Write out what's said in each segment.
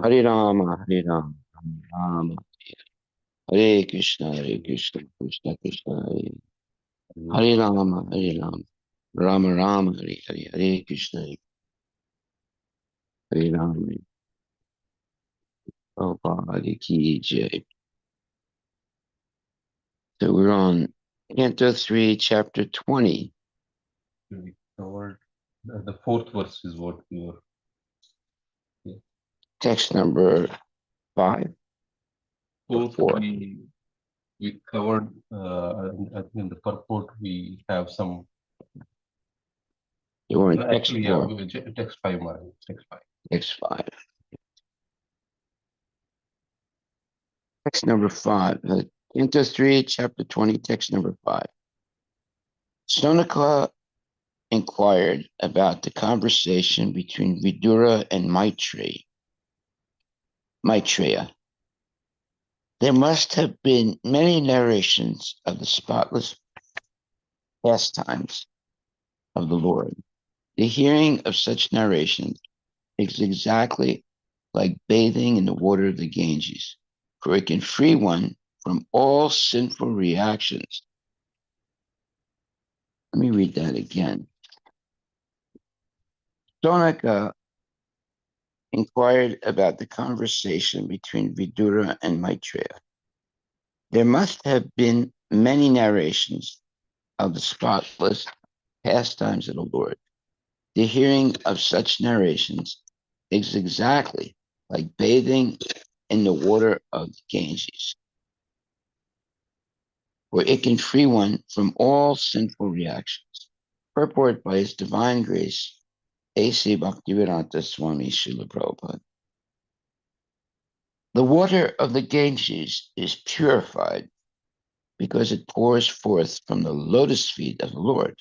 Hare Rama, Hare Rama, Rama. Hare Krishna, Krishna Krishna, Hare Hare Rama, Hare Rama, Rama Rama, Hare Hare, Hare Krishna, Hare Rama, Prabhupada Ki Jai. So we're on Canto 3, Chapter 20. We covered the fourth verse is what we were. Yeah. Text number 5. Fourth, 4. we covered. I think in the purport we have some. You were in Actually, text 4. Text 5, Maharaj. Text 5. Text 5. Text number 5. Canto 3, Chapter 20, text number 5. Sonaka inquired about the conversation between Vidura and Maitreya. There must have been many narrations of the spotless pastimes of the Lord. The hearing of such narrations is exactly like bathing in the water of the Ganges, for it can free one from all sinful reactions. Let me read that again. Sonaka inquired about the conversation between Vidura and Maitreya. There must have been many narrations of the spotless pastimes of the Lord. The hearing of such narrations is exactly like bathing in the water of the Ganges, where it can free one from all sinful reactions. Purport by His Divine Grace, A.C. Bhaktivedanta Swami Srila Prabhupada. The water of the Ganges is purified because it pours forth from the lotus feet of the Lord.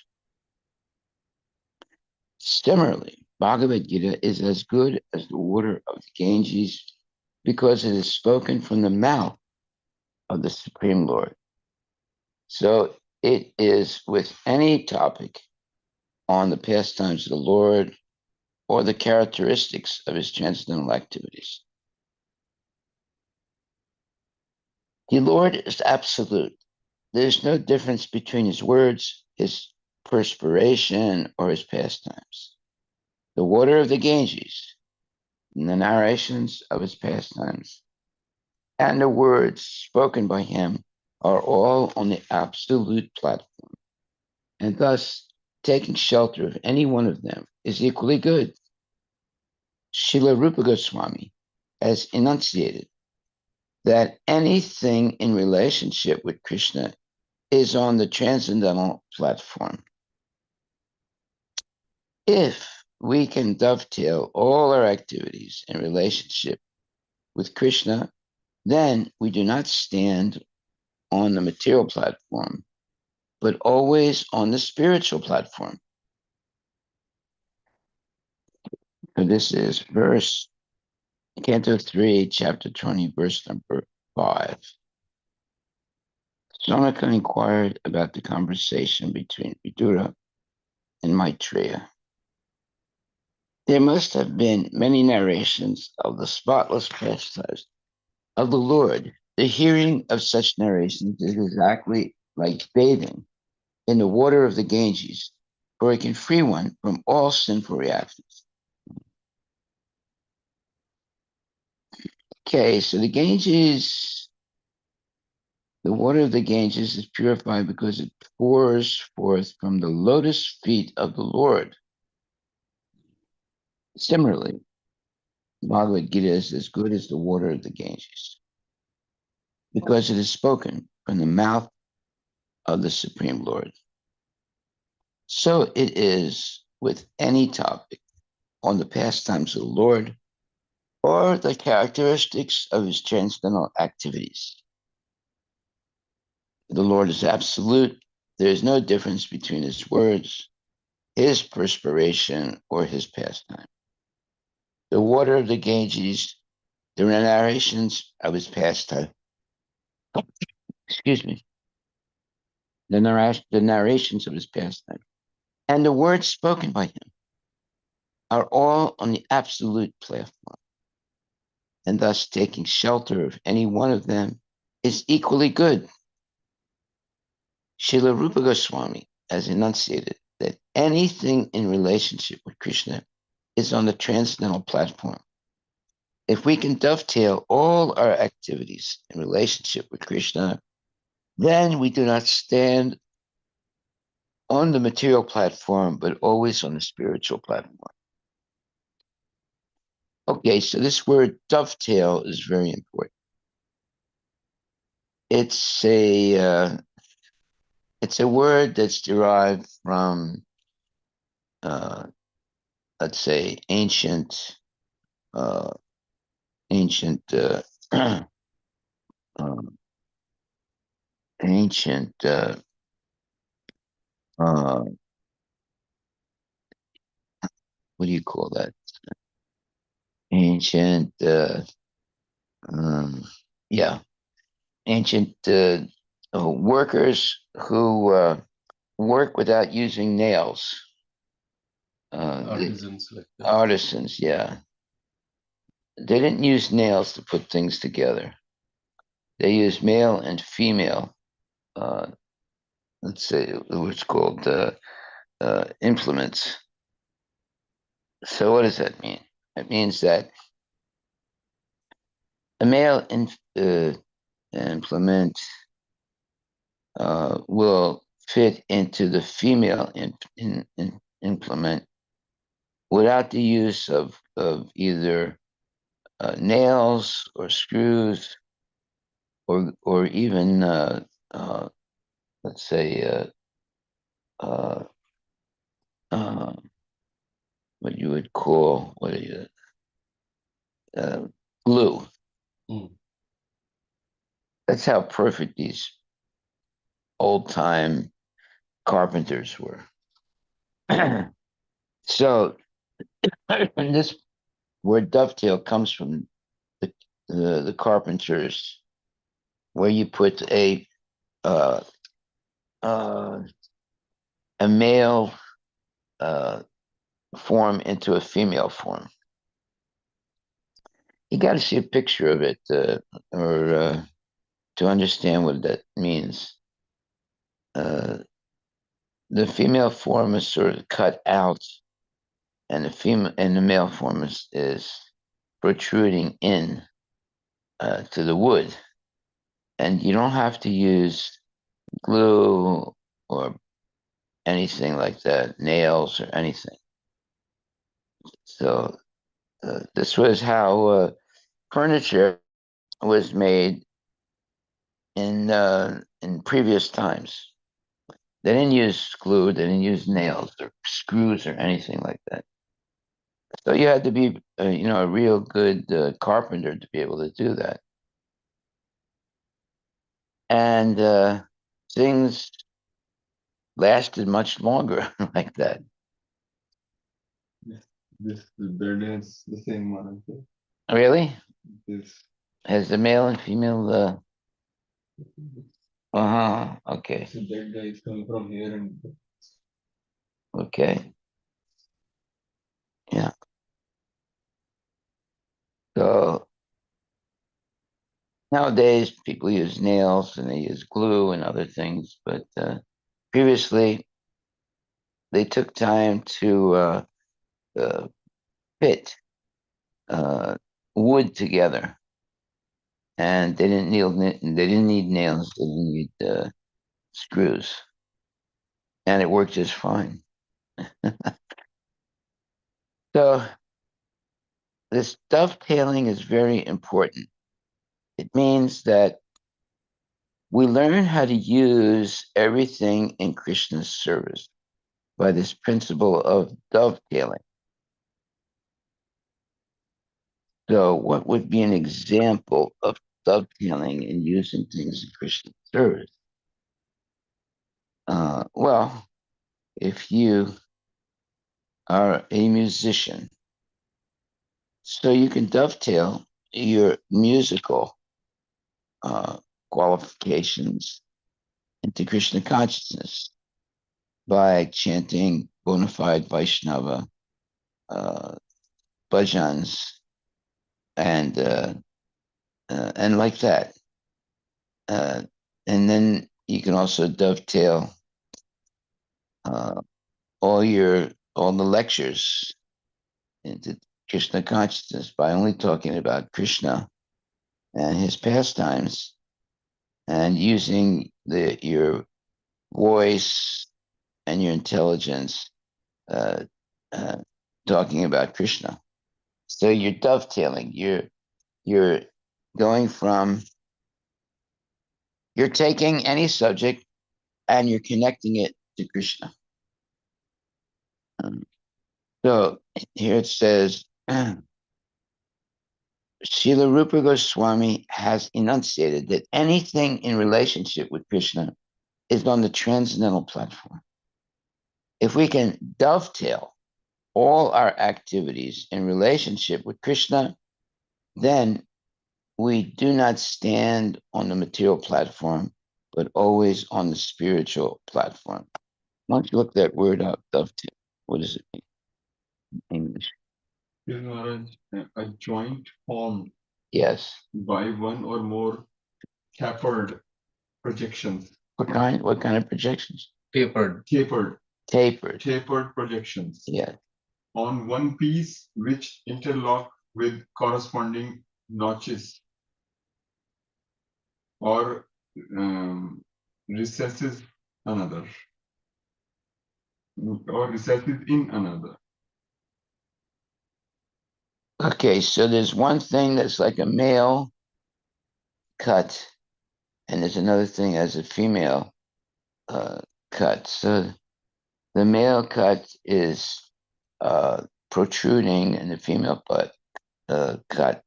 Similarly, Bhagavad Gita is as good as the water of the Ganges because it is spoken from the mouth of the Supreme Lord. So it is with any topic on the pastimes of the Lord or the characteristics of His transcendental activities. The Lord is absolute. There's no difference between His words, His perspiration, or His pastimes. The water of the Ganges, and the narrations of His pastimes, and the words spoken by Him are all on the absolute platform, and thus taking shelter of any one of them is equally good. Srila Rupa Goswami has enunciated that anything in relationship with Krishna is on the transcendental platform. If we can dovetail all our activities in relationship with Krishna, then we do not stand on the material platform, but always on the spiritual platform. So this is Canto 3, Chapter 20, verse number 5. Sonaka inquired about the conversation between Vidura and Maitreya. There must have been many narrations of the spotless pastimes of the Lord. The hearing of such narrations is exactly like bathing in the water of the Ganges, for it can free one from all sinful reactions. Okay, so the water of the Ganges is purified because it pours forth from the lotus feet of the Lord. Similarly, Bhagavad Gita is as good as the water of the Ganges because it is spoken from the mouth of the Supreme Lord. So it is with any topic on the pastimes of the Lord or the characteristics of His transcendental activities. The Lord is absolute. There is no difference between His words, His perspiration, or His pastime. The water of the Ganges, the narrations of His pastime, excuse me, the narrations of His pastime, and the words spoken by Him are all on the absolute platform. and thus taking shelter of any one of them is equally good. Srila Rupa Goswami has enunciated that anything in relationship with Krishna is on the transcendental platform. If we can dovetail all our activities in relationship with Krishna, then we do not stand on the material platform, but always on the spiritual platform. Okay, so this word dovetail is very important. It's a word that's derived from uh, let's say uh, ancient um, ancient uh, what do you call that? Ancient um, yeah, ancient workers who work without using nails. The Artisans like that. artisans, yeah, they didn't use nails to put things together. They used male and female. Uh, let's say what's called implements. So what does that mean? It means that a male implement will fit into the female implement without the use of either nails or screws or even uh, let's say uh, uh, what you would call what are you, uh, glue. Mm. That's how perfect these old time carpenters were. So this word dovetail comes from the the carpenters, where you put uh, uh, a male uh, form into a female form. You got to see a picture of it, or to understand what that means. Uh, the female form is sort of cut out, and the male form is protruding in to the wood, and you don't have to use glue or anything like that, nails or anything. So this was how furniture was made in previous times. They didn't use glue, they didn't use nails or screws or anything like that. So you had to be, a real good carpenter to be able to do that. And things lasted much longer like that. Yes. This the bird is the same one. I think. Really? This Has the male and female? Uh-huh. Okay. so that guy is coming from here and Okay. Yeah. So nowadays people use nails and they use glue and other things, but previously they took time to uh, fit uh, wood together, and they didn't need nails. They didn't need screws, and it worked just fine. So this dovetailing is very important. It means that we learn how to use everything in Krishna's service by this principle of dovetailing. So, what would be an example of dovetailing and using things in Krishna's service? Well, if you are a musician, so you can dovetail your musical uh, qualifications into Krishna consciousness by chanting bona fide Vaishnava uh, bhajans and and like that. Uh, and then you can also dovetail uh, all the lectures into Krishna consciousness by only talking about Krishna and his pastimes and using your voice and your intelligence uh, uh, talking about Krishna. So you're dovetailing. You're going from you're taking any subject and you're connecting it to Krishna. Um, so here it says, Srila Rupa Goswami has enunciated that anything in relationship with Krishna is on the transcendental platform. If we can dovetail all our activities in relationship with Krishna, then we do not stand on the material platform, but always on the spiritual platform. Why don't you look that word up, dovetail? What does it mean in English? Yes, Maharaj, a joint formed Yes. by one or more tapered projections. What kind of projections? Tapered. Tapered. Tapered projections. Yeah. On one piece which interlock with corresponding notches or recesses another or recesses in another. Okay, so there's one thing that's like a male cut, and there's another thing as a female uh, cut. So the male cut is protruding, and the female cut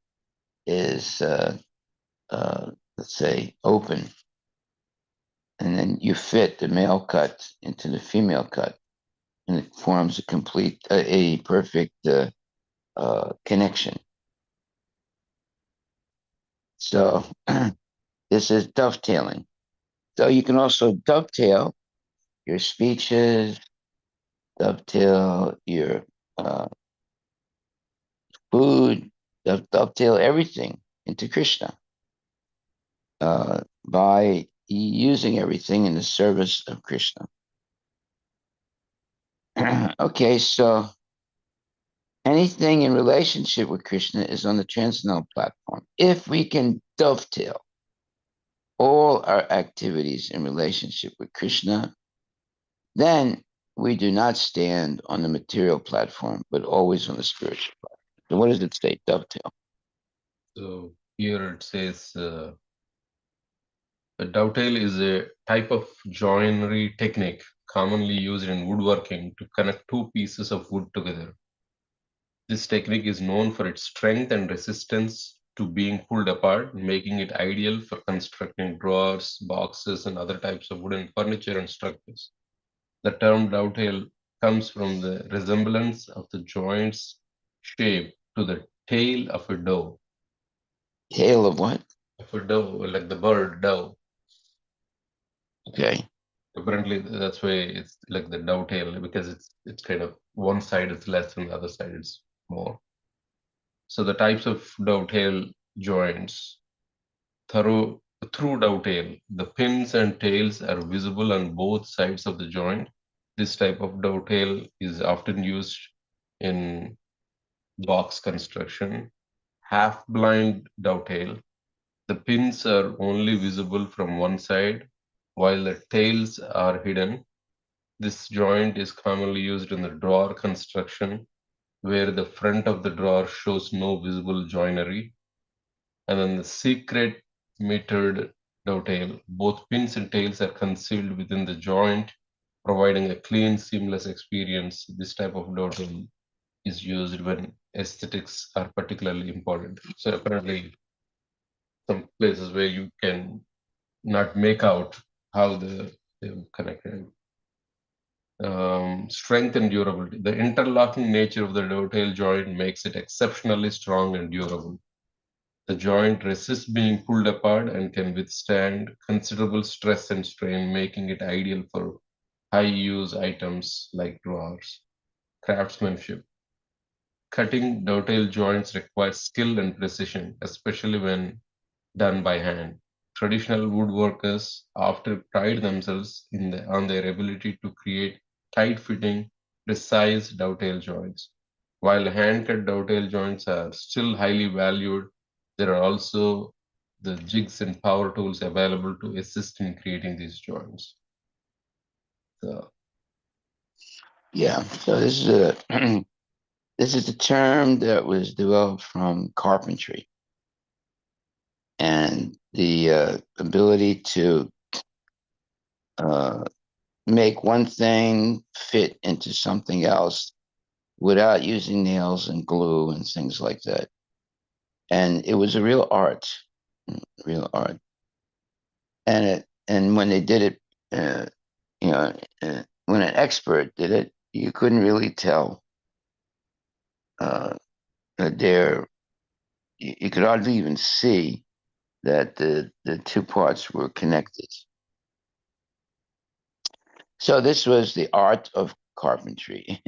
is, let's say, open. And then you fit the male cut into the female cut, and it forms a perfect connection. So this is dovetailing. So you can also dovetail your speeches, dovetail your uh, food, dovetail everything into Krishna by using everything in the service of Krishna. Okay, so anything in relationship with Krishna is on the transcendental platform. If we can dovetail all our activities in relationship with Krishna, then we do not stand on the material platform, but always on the spiritual platform. So what does it say, dovetail? So here it says a dovetail is a type of joinery technique commonly used in woodworking to connect two pieces of wood together. This technique is known for its strength and resistance to being pulled apart, making it ideal for constructing drawers, boxes, and other types of wooden furniture and structures. The term dovetail comes from the resemblance of the joint's shape to the tail of a dove. Tail of what? Of a dove, like the bird dove. Okay. Apparently, that's why it's like the dovetail because it's kind of one side is less and the other side is more. So the types of dovetail joints through dovetail, the pins and tails are visible on both sides of the joint. This type of dovetail is often used in box construction. Half-blind dovetail, the pins are only visible from one side while the tails are hidden. This joint is commonly used in the drawer construction where the front of the drawer shows no visible joinery. And then the secret metered dovetail, both pins and tails are concealed within the joint, providing a clean, seamless experience. This type of dovetail is used when aesthetics are particularly important. So apparently, some places where you can not make out how they're connected. Strength and durability. The interlocking nature of the dovetail joint makes it exceptionally strong and durable. The joint resists being pulled apart and can withstand considerable stress and strain, making it ideal for high use items like drawers. Craftsmanship. Cutting dovetail joints requires skill and precision, especially when done by hand. Traditional woodworkers often pride themselves on their ability to create tight-fitting, precise dovetail joints. While hand-cut dovetail joints are still highly valued, there are also the jigs and power tools available to assist in creating these joints. So, Yeah. So this is a this is a term that was developed from carpentry and the ability to uh, make one thing fit into something else without using nails and glue and things like that. And it was a real art, real art. And when they did it, uh, you know, when an expert did it, you couldn't really tell uh, that you could hardly even see that the two parts were connected. So this was the art of carpentry.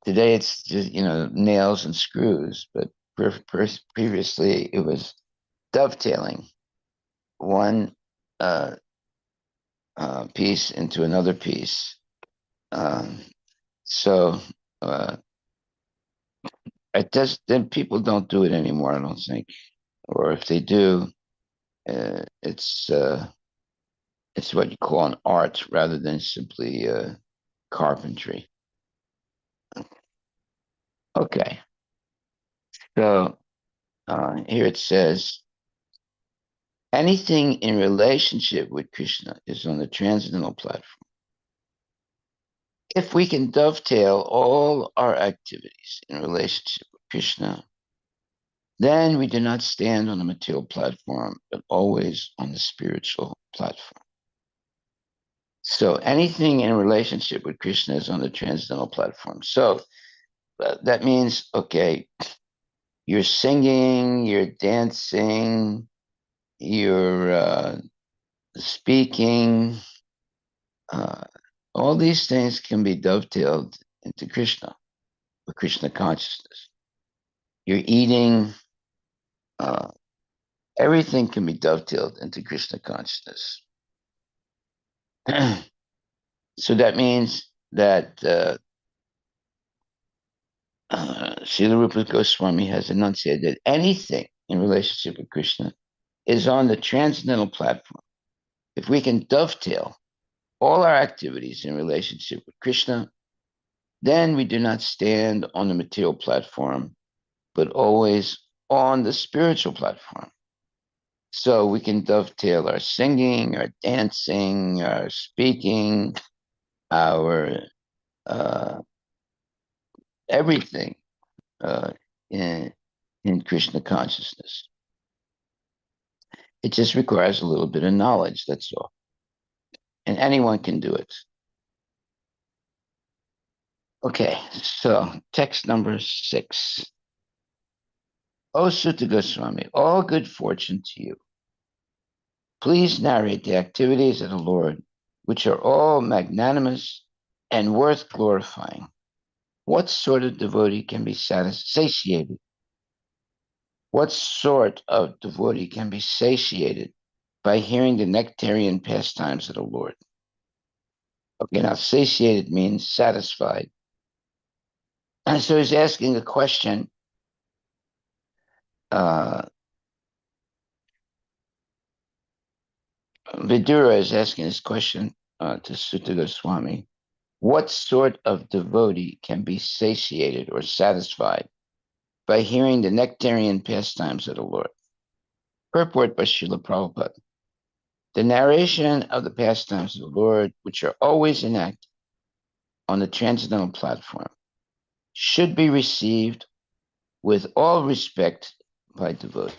Today it's just, nails and screws, but previously it was dovetailing one uh, piece into another piece. Um, so uh, it does. Then people don't do it anymore, I don't think, or if they do, it's what you call an art rather than simply carpentry. Okay, so here it says anything in relationship with Krishna is on the transcendental platform. If we can dovetail all our activities in relationship with Krishna, then we do not stand on the material platform, but always on the spiritual platform. So anything in relationship with Krishna is on the transcendental platform. So that means, okay, you're singing, you're dancing, you're speaking, uh, all these things can be dovetailed into Krishna, or Krishna consciousness. You're eating, uh, everything can be dovetailed into Krishna consciousness. So that means that Srila Rupa Goswami has enunciated that anything in relationship with Krishna is on the transcendental platform. If we can dovetail all our activities in relationship with Krishna, then we do not stand on the material platform, but always on the spiritual platform. So we can dovetail our singing, our dancing, our speaking, our uh, everything uh, in, in Krishna consciousness. It just requires a little bit of knowledge, that's all. And anyone can do it. Okay, so text number 6. O Sutta Goswami, all good fortune to you. Please narrate the activities of the Lord, which are all magnanimous and worth glorifying. What sort of devotee can be satiated? What sort of devotee can be satiated by hearing the nectarian pastimes of the Lord? Okay, now satiated means satisfied. And so he's asking a question. Vidura is asking this question to Sutta Goswami. What sort of devotee can be satiated or satisfied by hearing the nectarian pastimes of the Lord? Purport by Srila Prabhupada. The narration of the pastimes of the Lord, which are always enacted on the transcendental platform, should be received with all respect by devotees.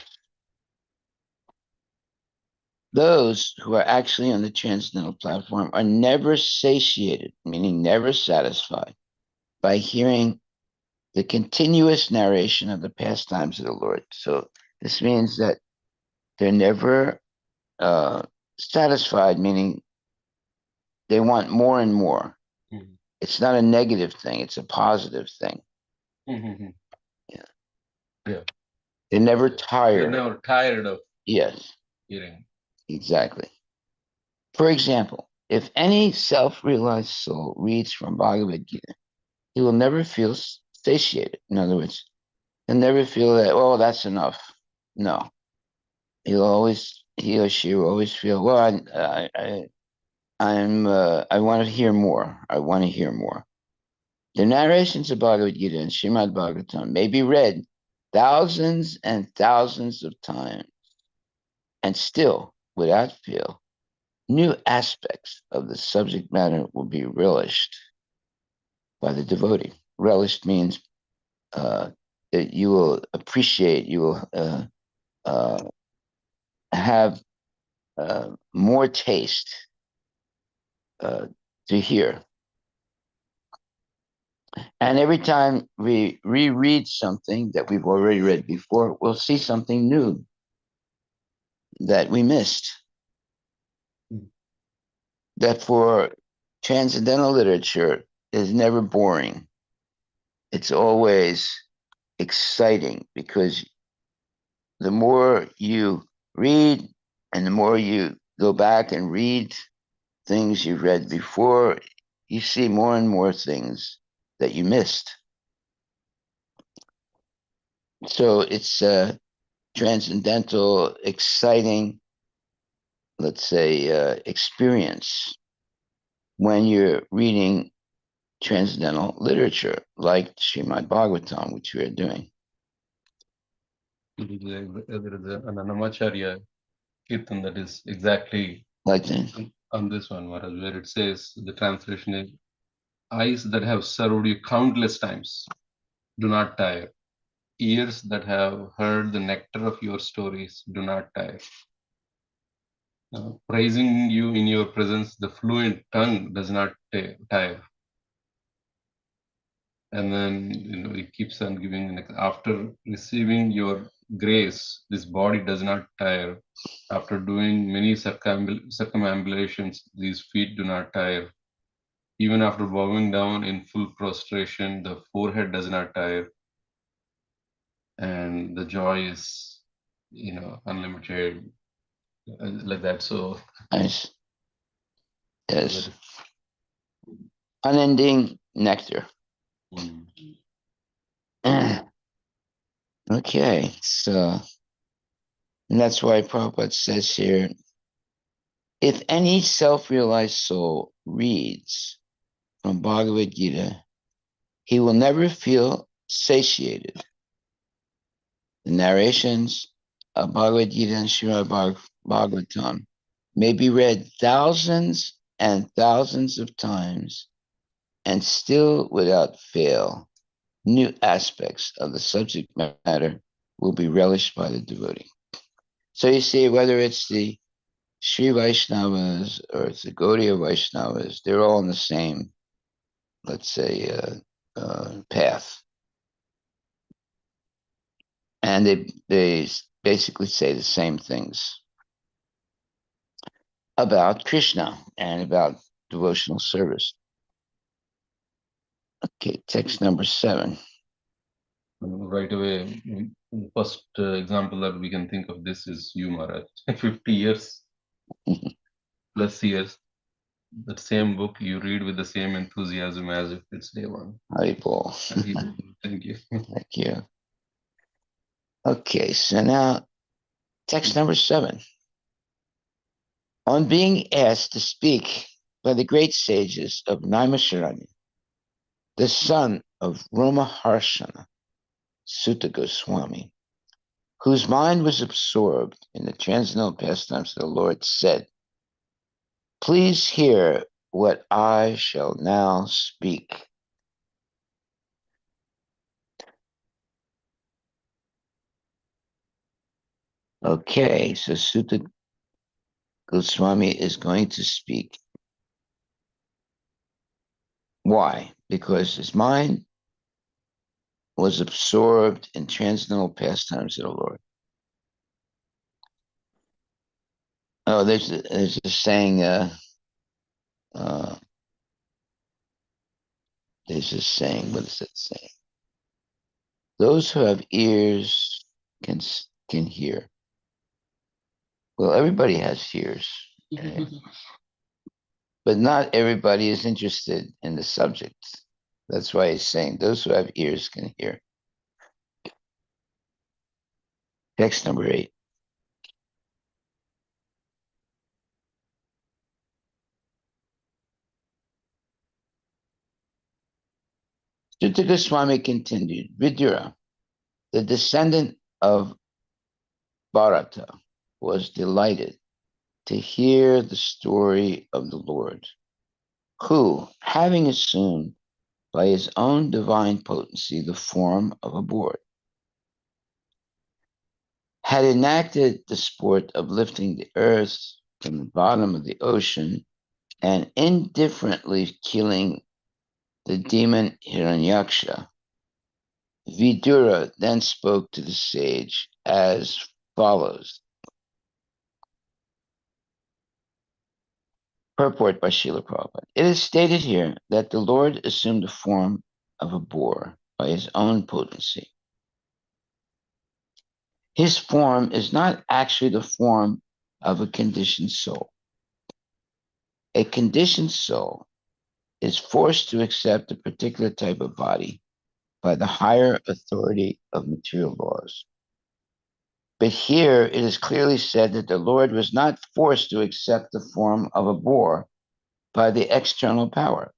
Those who are actually on the transcendental platform are never satiated, meaning never satisfied, by hearing the continuous narration of the pastimes of the Lord. So this means that they're never satisfied, meaning they want more and more. Mhm. It's not a negative thing, it's a positive thing. Mhm. Yeah. Yeah. They're never They're tired. never tired of Yes, hearing. exactly. For example, if any self-realized soul reads from Bhagavad Gita, he will never feel satiated. In other words, he'll never feel that, oh, that's enough. No, he or she will always feel, well, I want to hear more. I want to hear more. The narrations of Bhagavad Gita and Srimad Bhagavatam may be read thousands and thousands of times, and still, without fail, new aspects of the subject matter will be relished by the devotee. Relished means that you will appreciate, you will uh, have more taste to hear. And every time we reread something that we've already read before, we'll see something new that we missed. Mm. That for transcendental literature is never boring. It's always exciting because the more you read and the more you go back and read things you've read before, you see more and more things that you missed. So it's transcendental, exciting, let's say, experience when you're reading transcendental literature like Srimad Bhagavatam, which we are doing. There is an Annamacharya Kirtan that is exactly Like that. on this one, Maharaj, where it says the translation is eyes that have served you countless times do not tire. Ears that have heard the nectar of your stories do not tire. Praising you in your presence, the fluent tongue does not tire. And then it keeps on giving. Like, after receiving your grace, this body does not tire. After doing many circumambulations, these feet do not tire. Even after bowing down in full prostration, the forehead does not tire, and the joy is, unlimited, like that. So Nice. that Yes. is, Unending nectar. mm, Okay, so and that's why Prabhupada says here, if any self-realized soul reads from Bhagavad Gita, he will never feel satiated. The narrations of Bhagavad Gita and Srimad Bhagavatam may be read thousands and thousands of times, and still without fail, new aspects of the subject matter will be relished by the devotee. So you see, whether it's the Sri Vaishnavas or it's the Gaudiya Vaishnavas, they're all on the same, let's say, path. And they basically say the same things about Krishna and about devotional service. Okay, text number 7. right away, the first example that we can think of this is you, Maharaj. 50 years plus years, that same book you read with the same enthusiasm as if it's day one. Haribol. Thank you. Thank you. Okay, so now text number 7. On being asked to speak by the great sages of Naimisharanya, the son of Romaharshana, Sutta Goswami, whose mind was absorbed in the transcendental pastimes of the Lord, said, please hear what I shall now speak. Okay, so Sutta Goswami is going to speak. Why? Because his mind was absorbed in transcendental pastimes of the Lord. Oh, there's a saying, there's a saying, what is that saying? Those who have ears can hear. Well, everybody has ears, right? But not everybody is interested in the subject. That's why he's saying those who have ears can hear. Text number 8. Sutta Goswami continued, Vidura, the descendant of Bharata, was delighted to hear the story of the Lord, who, having assumed by his own divine potency the form of a boar, had enacted the sport of lifting the earth from the bottom of the ocean and indifferently killing the demon Hiranyaksha. Vidura then spoke to the sage as follows. Purport by Srila Prabhupada. It is stated here that the Lord assumed the form of a boar by his own potency. His form is not actually the form of a conditioned soul. A conditioned soul is forced to accept a particular type of body by the higher authority of material laws. But here it is clearly said that the Lord was not forced to accept the form of a boar by the external power.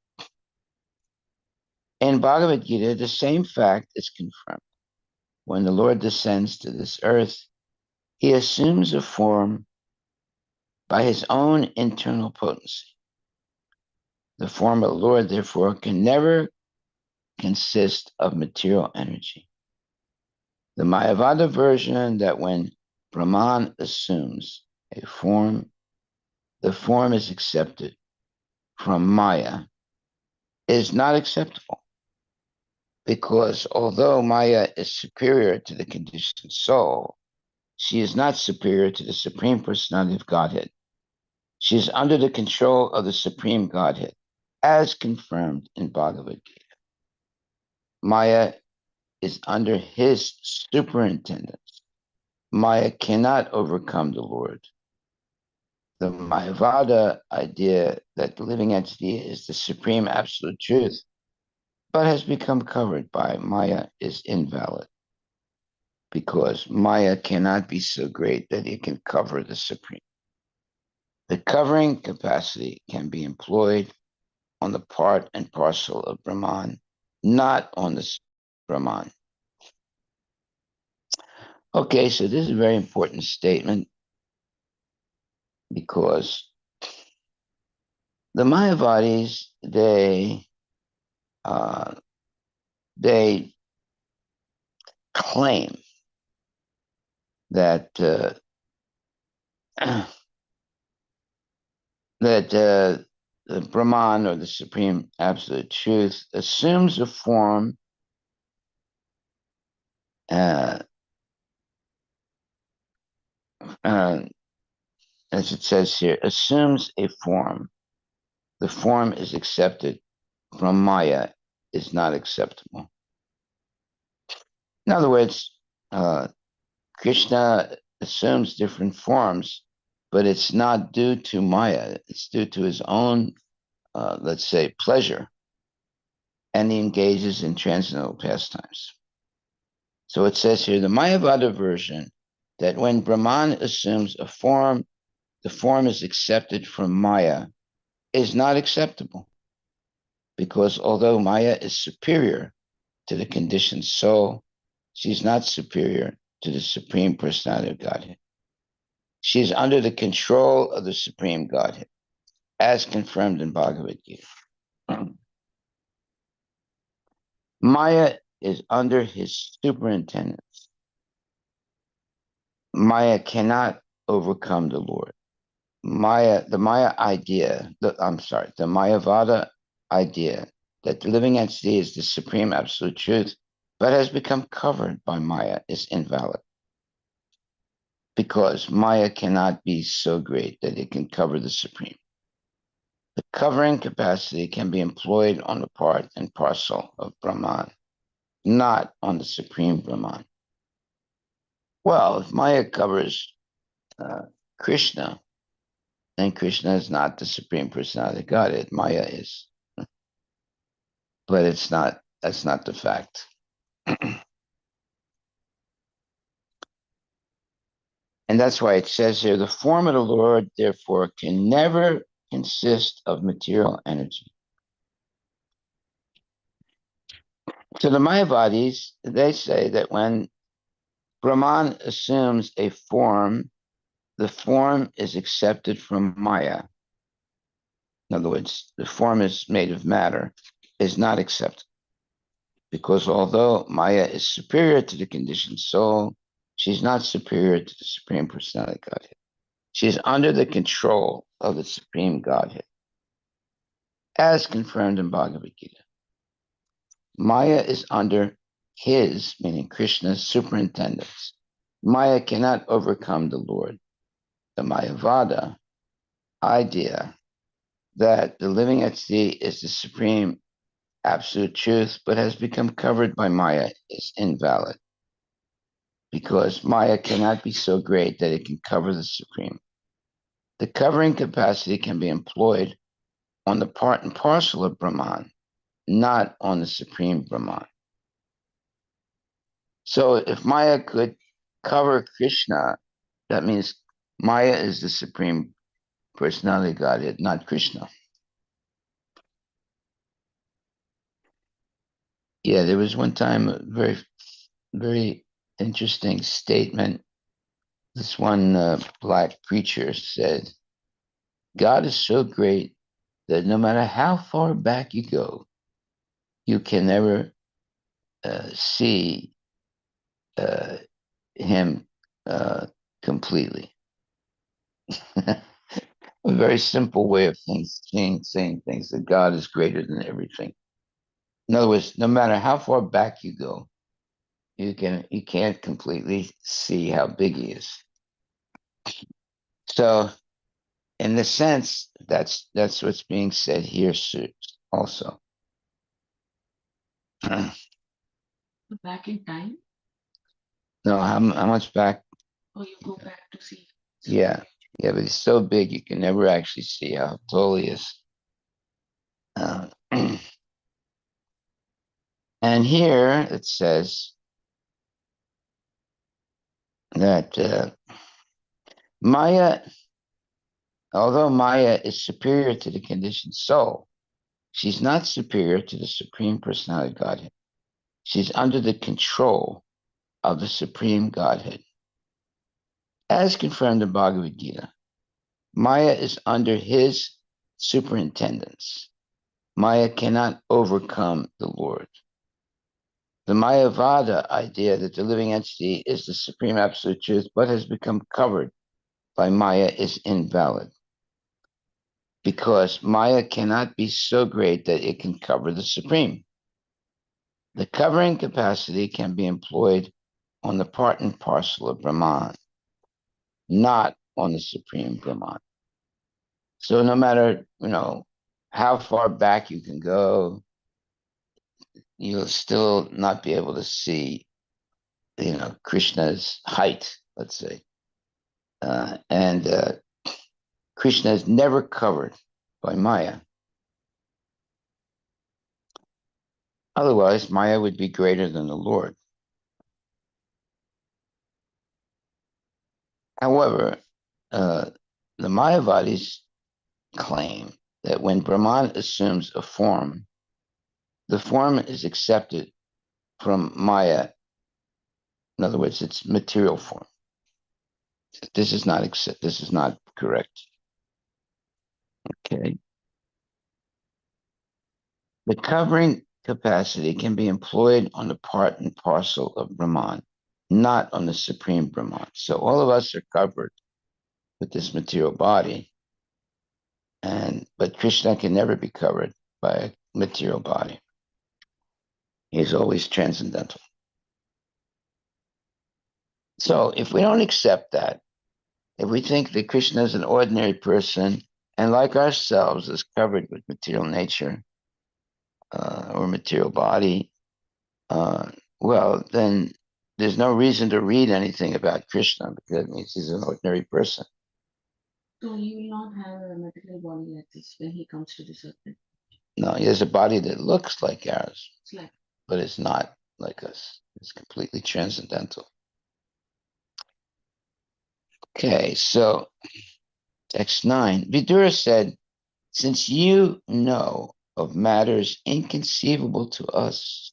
In Bhagavad Gita, the same fact is confirmed. When the Lord descends to this earth, he assumes a form by his own internal potency. The form of the Lord, therefore, can never consist of material energy. The Mayavada version that when Brahman assumes a form, the form is accepted from Maya is not acceptable because although Maya is superior to the conditioned soul, she is not superior to the Supreme Personality of Godhead. She is under the control of the Supreme Godhead, as confirmed in Bhagavad Gita. Maya is under his superintendence. Maya cannot overcome the Lord. The Mayavada idea that the living entity is the supreme absolute truth, but has become covered by Maya is invalid because Maya cannot be so great that it can cover the supreme. The covering capacity can be employed on the part and parcel of Brahman, not on the Brahman. Okay, so this is a very important statement because the Mayavadis, they claim that that the Brahman or the Supreme Absolute Truth assumes a form uh, as it says here, assumes a form. The form is accepted from Maya is not acceptable. In other words, Krishna assumes different forms, but it's not due to Maya. It's due to his own, let's say, pleasure, and he engages in transcendental pastimes. So it says here, the Mayavada version, that when Brahman assumes a form, the form is accepted from Maya, is not acceptable. Because although Maya is superior to the conditioned soul, she's not superior to the Supreme Personality of Godhead. She is under the control of the Supreme Godhead, as confirmed in Bhagavad Gita. Maya is under his superintendence. Maya cannot overcome the Lord. The Mayavada idea that the living entity is the supreme absolute truth, but has become covered by Maya is invalid. Because Maya cannot be so great that it can cover the supreme. The covering capacity can be employed on the part and parcel of Brahman, not on the Supreme Brahman. Well, if Maya covers Krishna, then Krishna is not the Supreme Personality of Godhead. Maya is. But it's not, that's not the fact. And that's why it says here, the form of the Lord, therefore, can never consist of material energy. So the Mayavadis, they say that when Brahman assumes a form, the form is accepted from Maya. In other words, the form is made of matter, is not accepted. Because although Maya is superior to the conditioned soul, she's not superior to the Supreme Personality of Godhead. She is under the control of the Supreme Godhead, as confirmed in Bhagavad Gita. Maya is under his, meaning Krishna's, superintendence. Maya cannot overcome the Lord. The Mayavada idea that the living entity is the supreme absolute truth, but has become covered by Maya, is invalid, because Maya cannot be so great that it can cover the supreme. The covering capacity can be employed on the part and parcel of Brahman, not on the supreme Brahman. So if Maya could cover Krishna, that means Maya is the supreme personality of Godhead, not Krishna. Yeah, there was one time a very, very interesting statement. This one black preacher said, God is so great that no matter how far back you go, you can never see uh, him completely. A very simple way of saying things, that God is greater than everything. In other words, no matter how far back you go, you can't completely see how big he is. So in the sense, that's what's being said here also. Back in time? No, how much back? Oh, you go back to see. Yeah, yeah, but he's so big you can never actually see how tall he is. And here it says that Maya, although Maya is superior to the conditioned soul, she's not superior to the Supreme Personality of Godhead. She's under the control of the Supreme Godhead. As confirmed in Bhagavad Gita, Maya is under his superintendence. Maya cannot overcome the Lord. The Mayavada idea that the living entity is the supreme absolute truth but has become covered by Maya is invalid, because Maya cannot be so great that it can cover the supreme. The covering capacity can be employed on the part and parcel of Brahman, not on the supreme Brahman. So no matter, how far back you can go, you'll still not be able to see, Krishna's height, let's say. And Krishna is never covered by Maya. Otherwise, Maya would be greater than the Lord. However, the Mayavadis claim that when Brahman assumes a form, the form is accepted from Maya. In other words, it's material form. This is not correct. Okay. The covering capacity can be employed on the part and parcel of Brahman, not on the supreme Brahman. So all of us are covered with this material body, but Krishna can never be covered by a material body. He's always transcendental. So if we don't accept that, if we think that Krishna is an ordinary person and like ourselves is covered with material nature or material body, well, then there's no reason to read anything about Krishna because that means he's an ordinary person. So he will not have a material body like this when he comes to this earth. No, he has a body that looks like ours, It's like but it's not like us. It's completely transcendental. Okay, so text 9. Vidura said, since you know of matters inconceivable to us,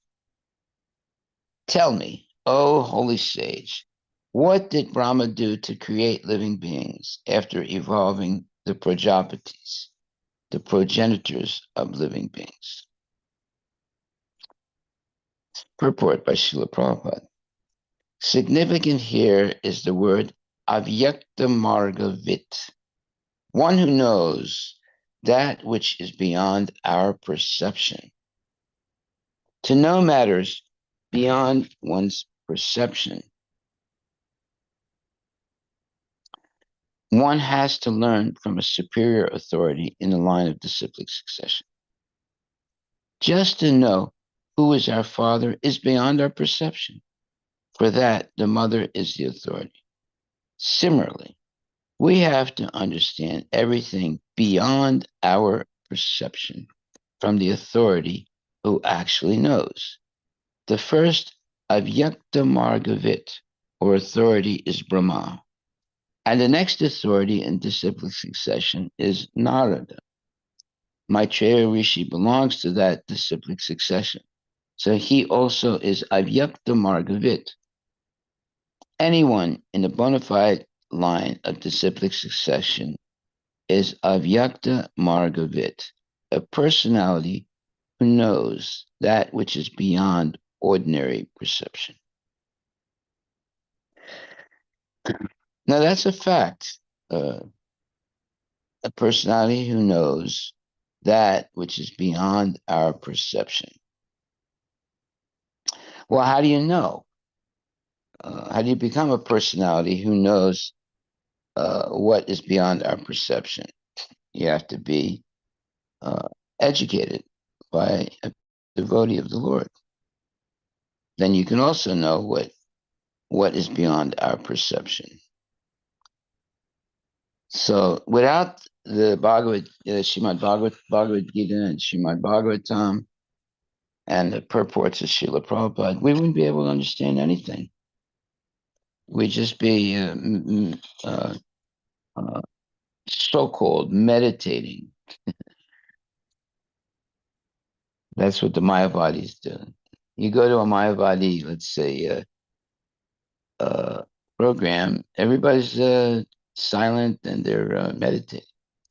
tell me, O holy sage, what did Brahma do to create living beings after evolving the Prajapatis, the progenitors of living beings? Purport by Srila Prabhupada. Significant here is the word avyakta margavit, one who knows that which is beyond our perception. To know matters beyond one's perception, one has to learn from a superior authority in the line of disciplic succession. Just to know who is our father is beyond our perception. For that, the mother is the authority. Similarly, we have to understand everything beyond our perception from the authority who actually knows. The first avyakta margavit, or authority, is Brahma. And the next authority in disciplic succession is Narada. Maitreya Rishi belongs to that disciplic succession. So he also is avyakta margavit. Anyone in the bona fide line of disciplic succession is avyakta margavit, a personality who knows that which is beyond ordinary perception. Now that's a fact. A personality who knows that which is beyond our perception. Well, how do you know? How do you become a personality who knows what is beyond our perception? You have to be educated by a devotee of the Lord. Then you can also know what is beyond our perception. So without the Srimad Bhagavad Gita and Srimad Bhagavatam and the purports of Srila Prabhupada, we wouldn't be able to understand anything. We'd just be so-called meditating. That's what the Mayavadis do. You go to a Mayavadi, let's say, program, everybody's silent and they're meditating.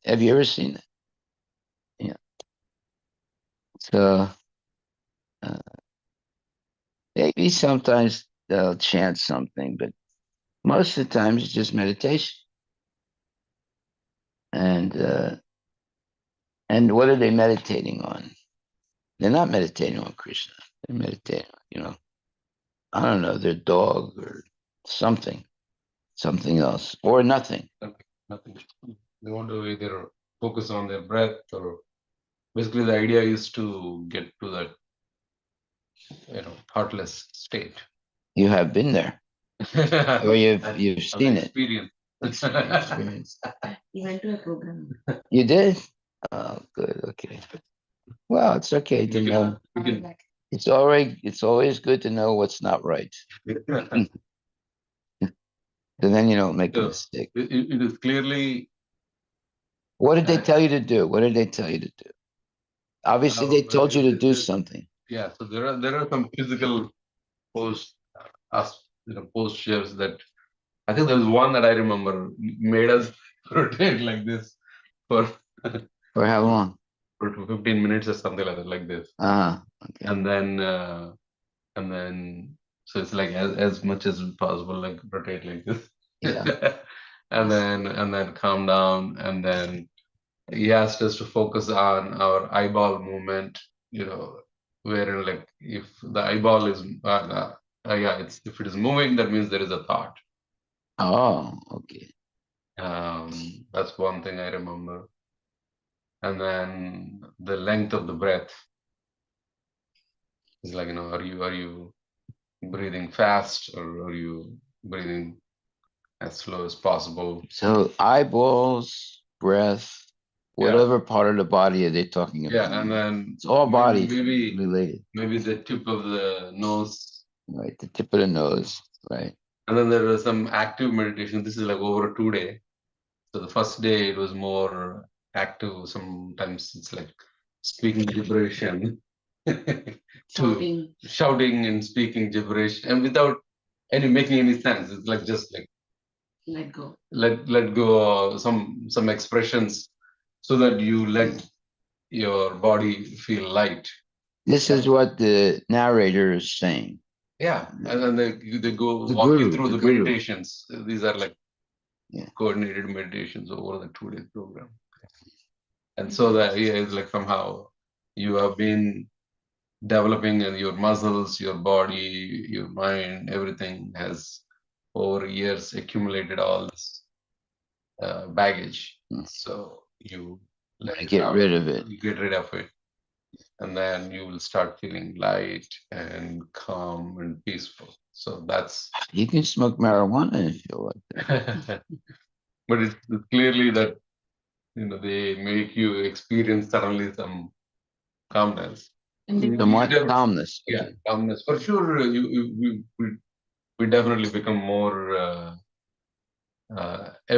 Have you ever seen that? Yeah. So maybe sometimes they'll chant something, but most of the time it's just meditation. And what are they meditating on? They're not meditating on Krishna. They're meditating on, I don't know, their dog or something else, or nothing. Nothing. They want to either focus on their breath, or basically the idea is to get to that, heartless state. You have been there, or you've seen it. Experience. he went to a program. You did? Oh, good. Okay. Well, it's okay to know. It's always good to know what's not right. And then you don't make a mistake. It is clearly. What did they tell you to do? What did they tell you to do? Obviously, they told you to do something. Yeah. So there are some physical postures that I think there was one that I remember made us rotate like this for For how long? for 15 minutes or something like this. Okay. And then so it's like as much as possible, like rotate like this. Yeah. and then calm down, and then he asked us to focus on our eyeball movement, wherein, like, if the eyeball is if it is moving, that means there is a thought. Oh, okay. That's one thing I remember. And then the length of the breath. It's like, are you breathing fast, or are you breathing as slow as possible? So eyeballs, breath, whatever part of the body are they talking about? Yeah, and then It's all body maybe related, the tip of the nose, right? The tip of the nose, right? and then there was some active meditation. This is like over 2 day. So the first day it was more active. Sometimes it's like speaking gibberish to shouting and speaking gibberish, and without making any sense. It's like just like let go. Let go some expressions, so that you let your body feel light. This is what the narrator is saying. Yeah, and then they go The walk guru, you through the the guru. meditations. These are like Yeah. coordinated meditations over the 2 day program. And so the idea is like somehow you have been developing in your muscles, your body, your mind, everything has over years accumulated all this baggage. So you let it Get out. rid of it. You get rid of it. And then you will start feeling light and calm and peaceful. So that's You can smoke marijuana if you like that. but it's clearly that they make you experience suddenly some calmness. Somewhat calmness. Yeah, calmness. For sure, we definitely become more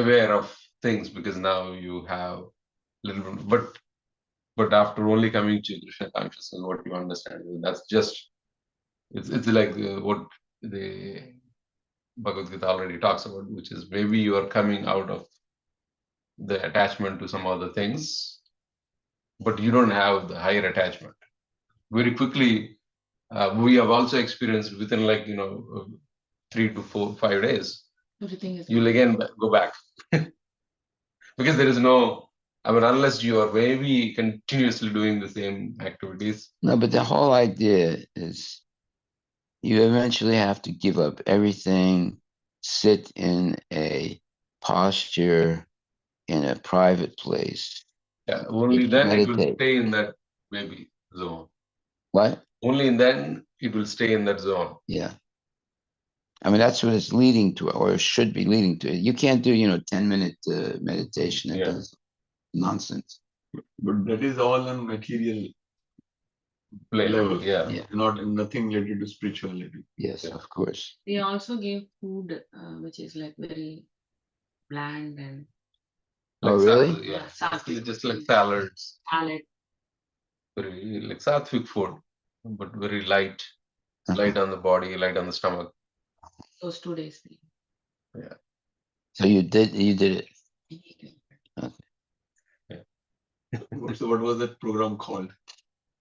aware of things, because now you have a little bit, but after only coming to Krishna consciousness, what you understand, that's just, it's like what the Bhagavad Gita already talks about, which is maybe you are coming out of the attachment to some other things, but you don't have the higher attachment. Very quickly, we have also experienced within 3 to 4, 5 days, you'll again go back. Because there is no, unless you are maybe continuously doing the same activities. No, but the whole idea is you eventually have to give up everything, sit in a posture in a private place. Yeah, only then it will stay in that maybe zone. What? Only then it will stay in that zone. Yeah. That's what it's leading to, or should be leading to. You can't do, 10-minute meditation. Yeah. That's nonsense. But that is all on material level. Yeah. Nothing related to spirituality. Yes, of course. They also gave food, which is like very bland and. Oh, really? Yeah. Sattvic. Just like salads. Salad. Very like sattvic food, but very light. Light on the body, light on the stomach. Those 2 days. Yeah. So you did it. Okay. Yeah. So what was that program called?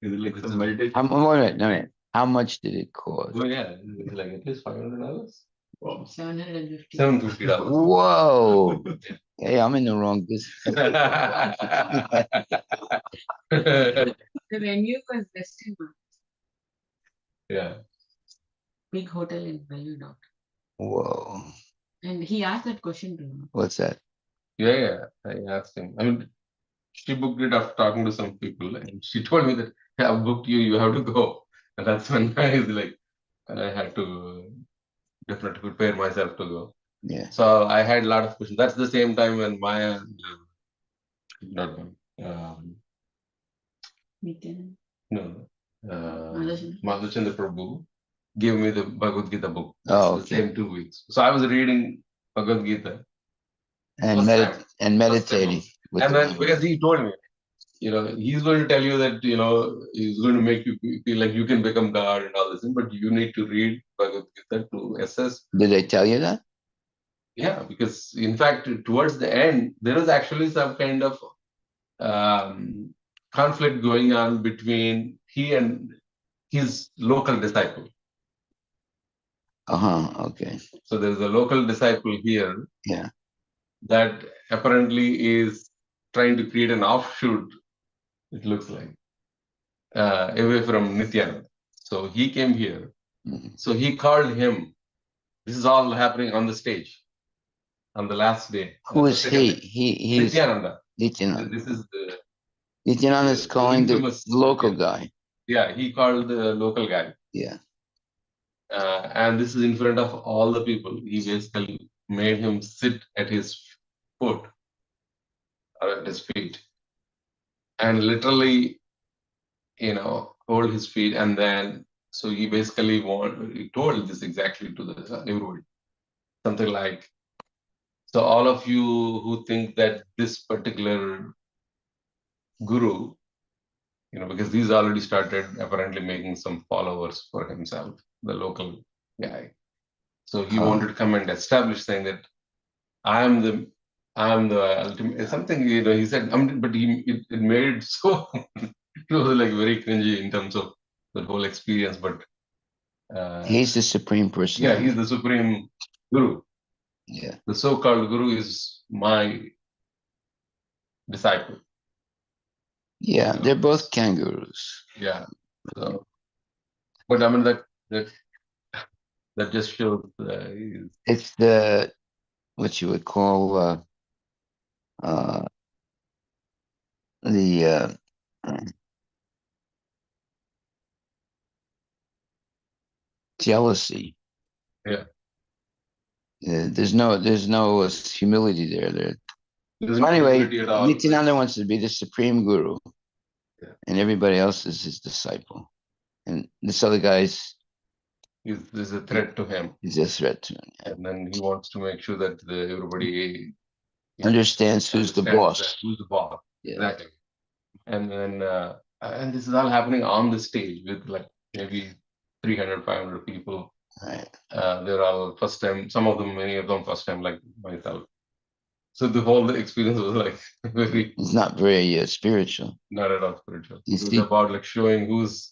Is it like some meditation? No. How much did it cost? Oh yeah, like at least $500. Wow. $750. $750. Whoa. Hey, I'm in the wrong business. The venue was Westin Mart. Yeah. Big hotel in Bellevue Dock. Whoa. And he asked that question to him. What's that? Yeah. I asked him. She booked it after talking to some people, and she told me that, "Yeah, I've booked you. You have to go." And that's when I was like, I had to definitely prepare myself to go. Yeah. So I had a lot of questions. That's the same time when Maya, not one, no, Madhachandra Prabhu gave me the Bhagavad Gita book. That's the same 2 weeks. So I was reading Bhagavad Gita and meditating. And then because he told me, he's going to tell you that, he's going to make you feel like you can become God and all this, but you need to read Bhagavad Gita to assess. Did they tell you that? Yeah, because in fact, towards the end, there is actually some kind of conflict going on between he and his local disciple. Okay. So there's a local disciple here. Yeah. That apparently is trying to create an offshoot, it looks like, away from Nityananda. So he came here. Mm-hmm. So he called him. This is all happening on the stage on the last day. Who is he? He's Nityananda. Nityananda. This is the Nityananda is calling the local guy. Yeah, he called the local guy. Yeah. And this is in front of all the people. He basically made him sit at his foot or at his feet and literally, hold his feet. And then, so he basically he told this exactly to everybody. Something like, so all of you who think that this particular guru, because these already started apparently making some followers for himself, the local guy. So he wanted to come and establish saying that I am the ultimate something, he said, but it made it so it was like very cringy in terms of the whole experience. But He's the supreme yeah, personality. he's the supreme guru. Yeah. The so-called guru is my disciple. Yeah, they're both kangaroos. Yeah. So, but I mean that just shows It's the what you would call the jealousy. Yeah. There's no humility there. There's So no anyway, humility at all. Nityananda wants to be the supreme guru, Yeah. and everybody else is his disciple. And this other guy's There's a threat to him, is a threat to him. and then he wants to make sure that everybody Understands who's the boss. Who's the boss? Yeah. Exactly. And then and this is all happening on the stage with like maybe 300, 500 people. Right. They're all first time. Some of them, many of them, first time, like myself. So the whole experience was like very It's not very spiritual. not at all spiritual. You It was see- about like showing who's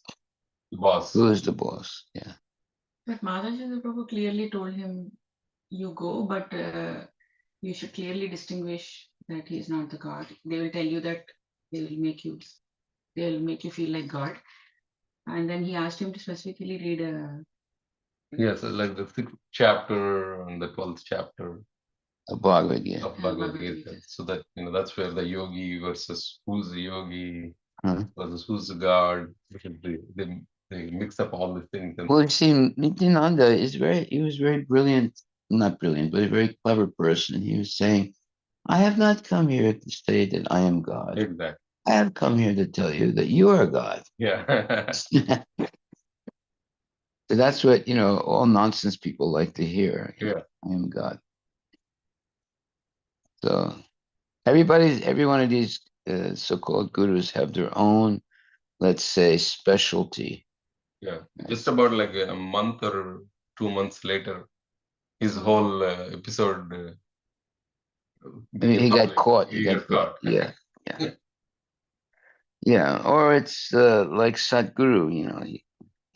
the boss. Who is the boss? Yeah. But Maharaj Prabhu clearly told him, you go, but you should clearly distinguish that he is not the God. They will tell you that they will make you feel like God. And then he asked him to specifically read Yes, like the 6th chapter and the 12th chapter A Bhagavad Gita. of Bhagavad Bhagavad Gita. Gita. So that that's where the yogi versus who's the yogi Huh? versus who's the god. Because they mix up all these things. And Well, you see, Nityananda he was very brilliant, not brilliant, but a very clever person. He was saying, I have not come here to say that I am God. exactly. I have come here to tell you that you are God. Yeah. So that's what, all nonsense people like to hear. Yeah. I am God. So every one of these so-called gurus have their own, let's say, specialty. Yeah. Just about like a month or 2 months later, his whole episode. I mean, he got public. caught. He got caught. Yeah. Yeah. Yeah. Or it's like Sadhguru, he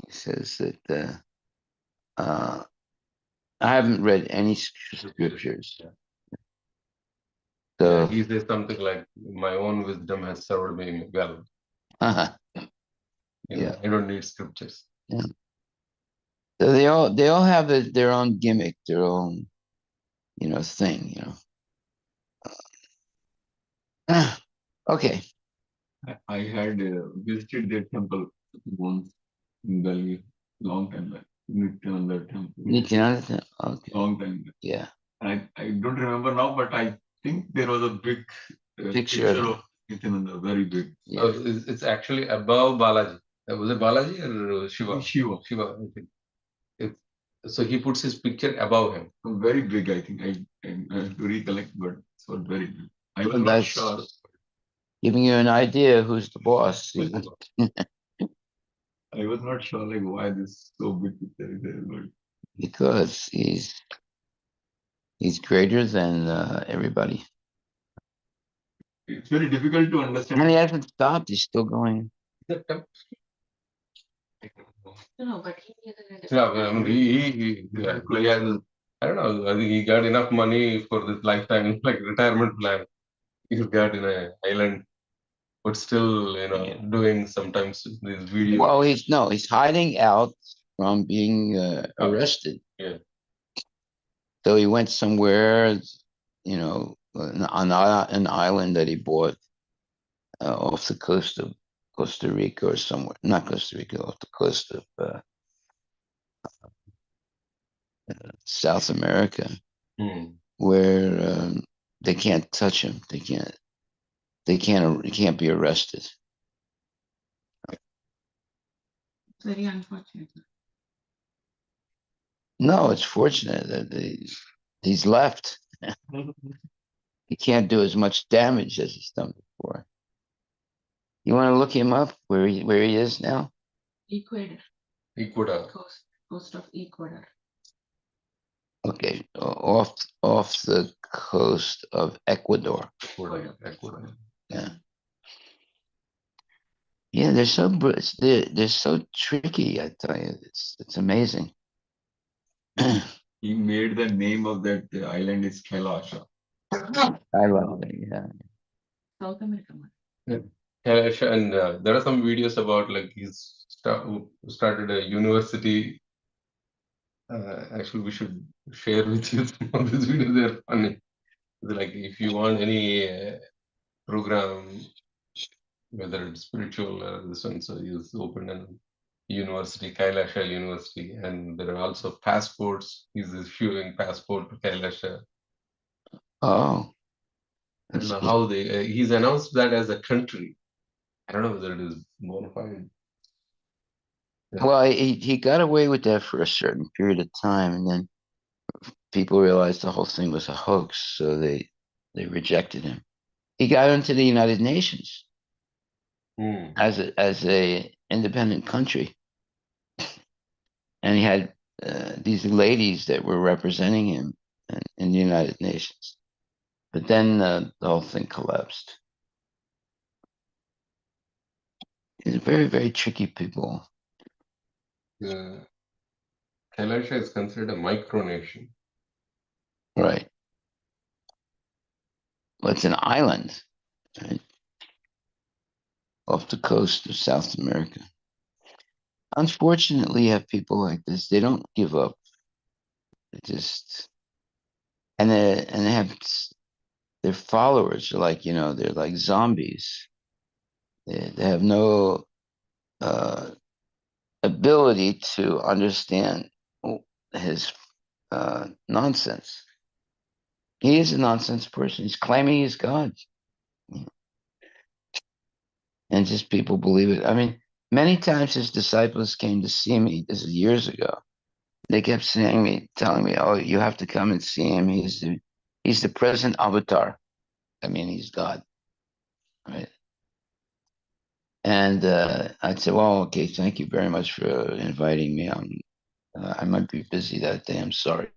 says that I haven't read any scriptures. Yeah. So Yeah, he says something like, "My own wisdom has served me well. Yeah. I don't need scriptures." Yeah. So they all have their own gimmick, their own, thing, Okay. I had visited their temple once in Delhi, long time back. Nityananda temple. Nityananda? Okay. Long time back. Yeah. I don't remember now, but I think there was a big Picture picture of of Nityananda, very big. Yeah. It's actually above Balaji. Was it Balaji or Shiva? Shiva. Shiva, I think. So he puts his picture above him. Very big, I think. I have to recollect, but it's not very big. I was Well, not that's sure. giving you an idea who's the boss. I was not sure like why this so big picture is there, but Because he's greater than everybody. it's very difficult to understand. And he hasn't stopped. He's still going. No, but he is in a different Yeah, I mean, he has, I don't know, I think he got enough money for this lifetime, like retirement plan. He's got in an island, but still, doing sometimes these videos. Well, he's hiding out from being arrested. Yeah. So he went somewhere, on an island that he bought off the coast of Costa Rica or somewhere, not Costa Rica, off the coast of South America, where they can't touch him. They can't be arrested. It's very unfortunate. No, it's fortunate that he's left. He can't do as much damage as he's done before. You want to look him up where he is now? Ecuador, Ecuador. coast of Ecuador. Okay, off the coast of Ecuador. Ecuador. Yeah. Yeah, they're so tricky. I tell you, it's amazing. He made the name of that island is Kailasha. I love it. Yeah. South America. Kailash, and there are some videos about like he's started a university. Actually, we should share with you some of these videos. They're funny. Like if you want any program, whether it's spiritual or this one, so he's opened a university, Kailasha University, and there are also passports. He's issuing passport to Kailasha. Oh. I don't know how they. He's announced that as a country. I don't know whether it is bona fide. Well, he got away with that for a certain period of time, and then people realized the whole thing was a hoax, so they rejected him. He got into the United Nations as a independent country, and he had these ladies that were representing him in the United Nations. But then the whole thing collapsed. He's very, very tricky people. Kailasha is considered a micronation. Right. Well, it's an island, right? Off the coast of South America. Unfortunately, you have people like this. They don't give up. They just and they have their followers are like, they're like zombies. They have no ability to understand his nonsense. He is a nonsense person. He's claiming he's God. And just people believe it. I mean, many times his disciples came to see me. This is years ago. They kept telling me, "Oh, you have to come and see him. He's the present avatar. I mean, he's God, right?" And I'd say, "Well, okay, thank you very much for inviting me. I might be busy that day. I'm sorry."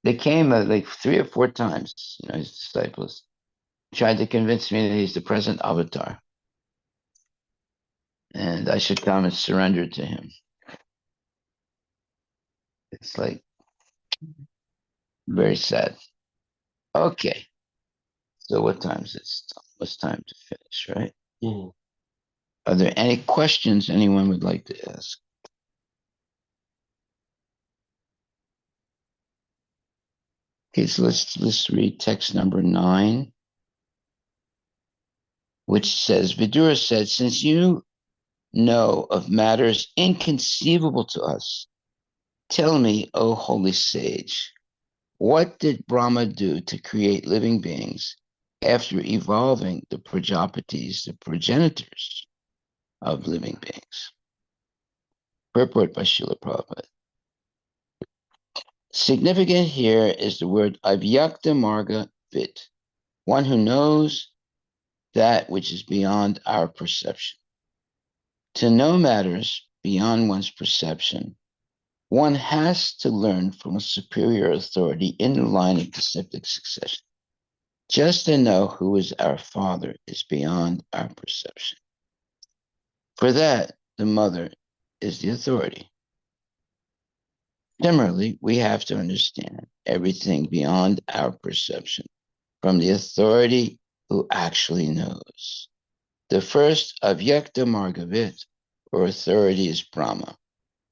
They came like 3 or 4 times. His disciples tried to convince me that he's the present avatar, and I should come and surrender to him. It's like very sad. Okay, so what time is it? It's almost time to finish, right? Are there any questions anyone would like to ask? Okay, so let's read text number 9, which says, Vidura said, since you know of matters inconceivable to us, tell me, O holy sage, what did Brahma do to create living beings after evolving the Prajapatis, the progenitors of living beings? Purport by Srila Prabhupada. Significant here is the word avyakta marga vid, one who knows that which is beyond our perception. To know matters beyond one's perception, one has to learn from a superior authority in the line of disciplic succession. Just to know who is our father is beyond our perception. For that, the mother is the authority. Similarly, we have to understand everything beyond our perception from the authority who actually knows. The first avyakta margavit, or authority, is Brahma,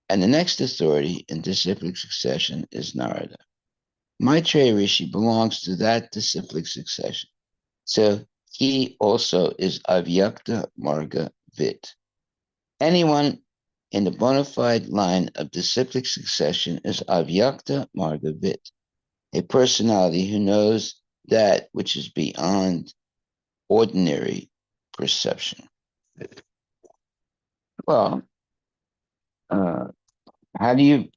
and the next authority in disciplic succession is Narada. Maitreya Rishi belongs to that disciplic succession, so he also is avyakta marga vit. Anyone in the bona fide line of disciplic succession is avyakta marga vit, a personality who knows that which is beyond ordinary perception. Well, how do you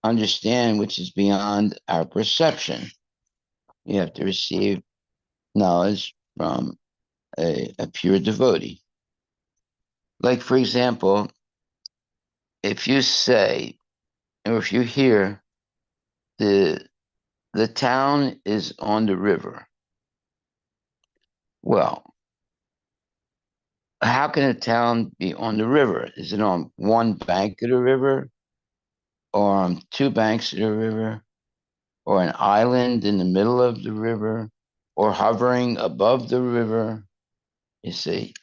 understand which is beyond our perception? You have to receive knowledge from a pure devotee. Like, for example, if you say, or if you hear, the town is on the river. Well, how can a town be on the river? Is it on one bank of the river, or on two banks of the river, or an island in the middle of the river, or hovering above the river? You see,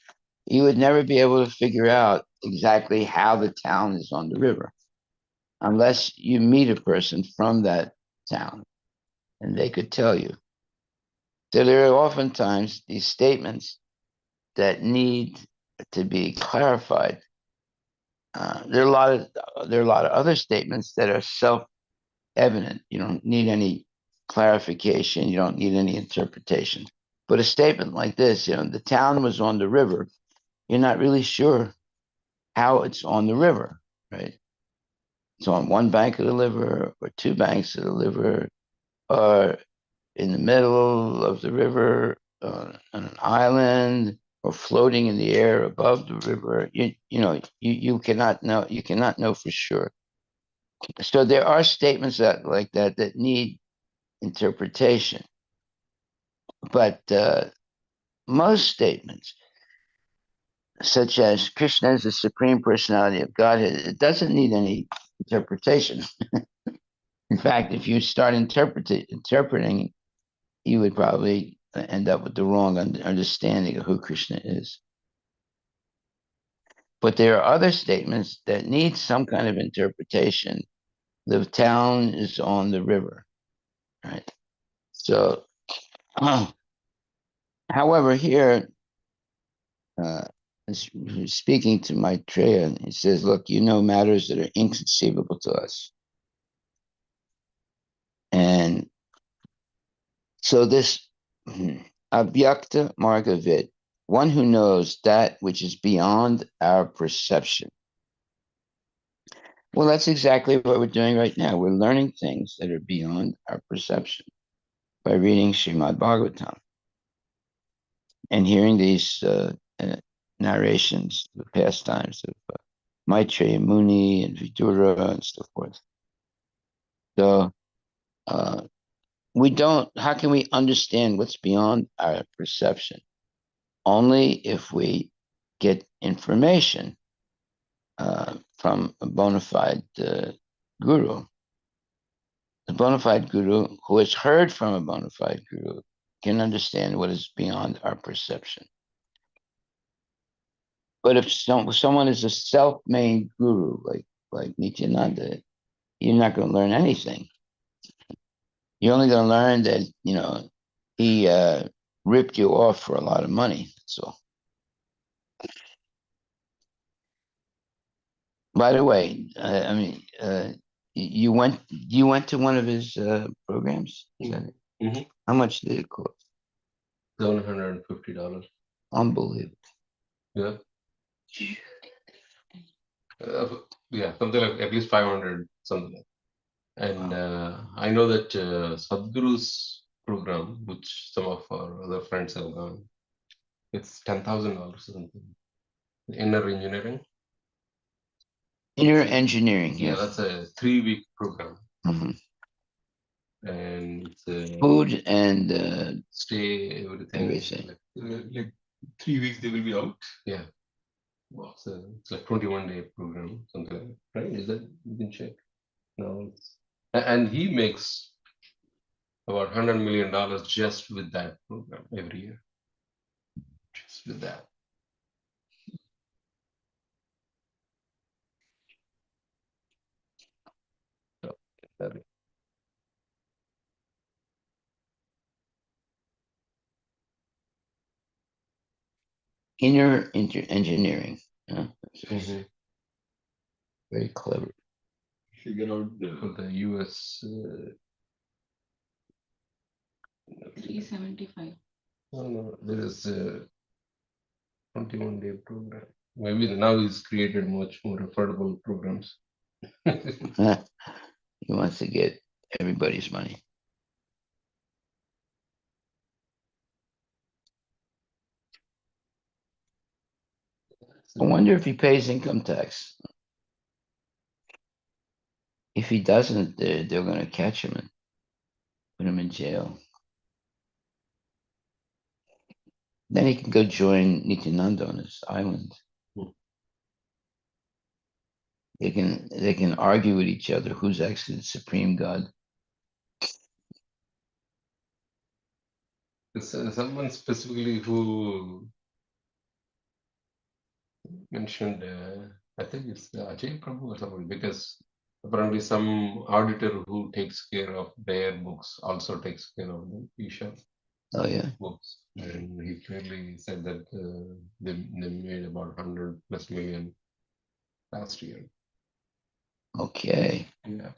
you would never be able to figure out exactly how the town is on the river unless you meet a person from that town and they could tell you. So there are oftentimes these statements that need to be clarified. There are a lot of other statements that are self-evident. You don't need any clarification. You don't need any interpretation. But a statement like this, the town was on the river, you're not really sure how it's on the river, right? It's on one bank of the river, or two banks of the river, or in the middle of the river, on an island, or floating in the air above the river. You cannot know. You cannot know for sure. So there are statements like that need interpretation, but most statements, such as Krishna is the supreme personality of Godhead, it doesn't need any interpretation. In fact, if you start interpreting, you would probably end up with the wrong understanding of who Krishna is. But there are other statements that need some kind of interpretation. The town is on the river, right? So, however, here, speaking to Maitreya, he says, look, you know matters that are inconceivable to us. And so this avyakta margavid, one who knows that which is beyond our perception. Well, that's exactly what we're doing right now. We're learning things that are beyond our perception by reading Srimad Bhagavatam and hearing these narrations, the pastimes of Maitreya Muni and Vidura and so forth. So how can we understand what's beyond our perception? Only if we get information from a bona fide guru. The bona fide guru who has heard from a bona fide guru can understand what is beyond our perception. But if someone is a self-made guru, like Nityananda, you're not going to learn anything. You're only going to learn that, he ripped you off for a lot of money. So, by the way, you went to one of his programs? Mm-hmm. How much did it cost? $750. Unbelievable. Yeah. Yeah, something like at least 500, something like that. And I know that Sadhguru's program, which some of our other friends have gone, it's $10,000 or something. Inner engineering. Inner engineering. Yeah, Yes. that's a 3-week program. Mm-hmm. And it's Food and stay, everything. Like 3 weeks they will be out. Yeah. Wow. So it's like 21-day program, something like that. Right? Is that, you can check. No. And he makes about $100 million just with that program every year. Just with that. So, inner engineering. Yeah. Mhm. Very clever. Figure out For the the US, 375. no, there is a 21-day program. Maybe now he's created much more affordable programs. He wants to get everybody's money. I wonder if he pays income tax. If he doesn't, they're going to catch him and put him in jail. Then he can go join Nityananda on his island. Hmm. They can argue with each other who's actually the supreme God. Someone specifically who mentioned, I think it's Ajay Prabhu or someone, because apparently some auditor who takes care of their books also takes care of the Isha Oh yeah. books. And he clearly said that they made about 100 plus million last year. Okay. Yeah.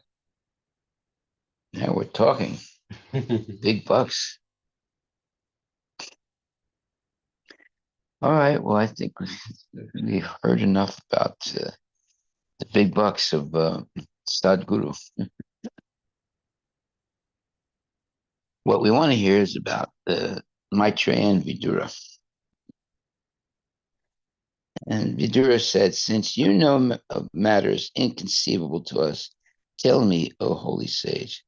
Now we're talking big bucks. All right. Well, I think we've heard enough about the big bucks of Sadhguru. What we want to hear is about the Maitreya and Vidura. And Vidura said, "Since you know of matters inconceivable to us, tell me, O holy sage,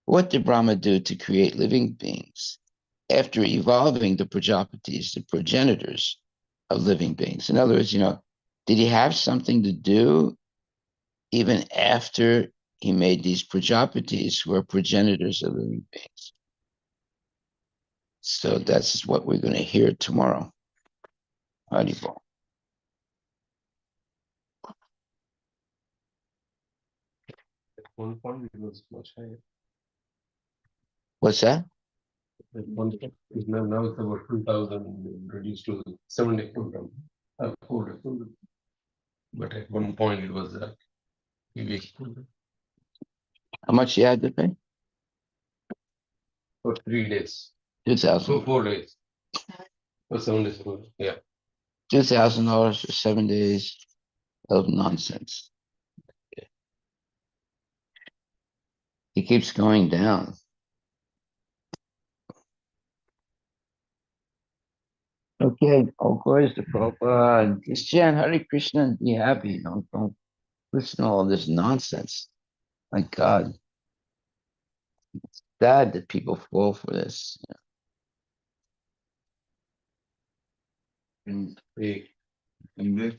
what did Brahma do to create living beings after evolving the Prajapatis, the progenitors of living beings?" In other words, did he have something to do even after he made these Prajapatis who are progenitors of living beings? So that's what we're going to hear tomorrow. Haribol. At one point it was much higher. What's that? At one point, now it's about 2,000 reduced to 7-day program. 4-day program. But at one point it was a week program How much you had to pay? for 3 days. 2,000. So 4 days. For 7 days. Yeah. $2,000 for 7 days of nonsense. He keeps going down. Okay, all glories to Prabhupada. Just chant Hare Krishna and be happy. Don't listen to all this nonsense. My God, sad that people fall for this. and in this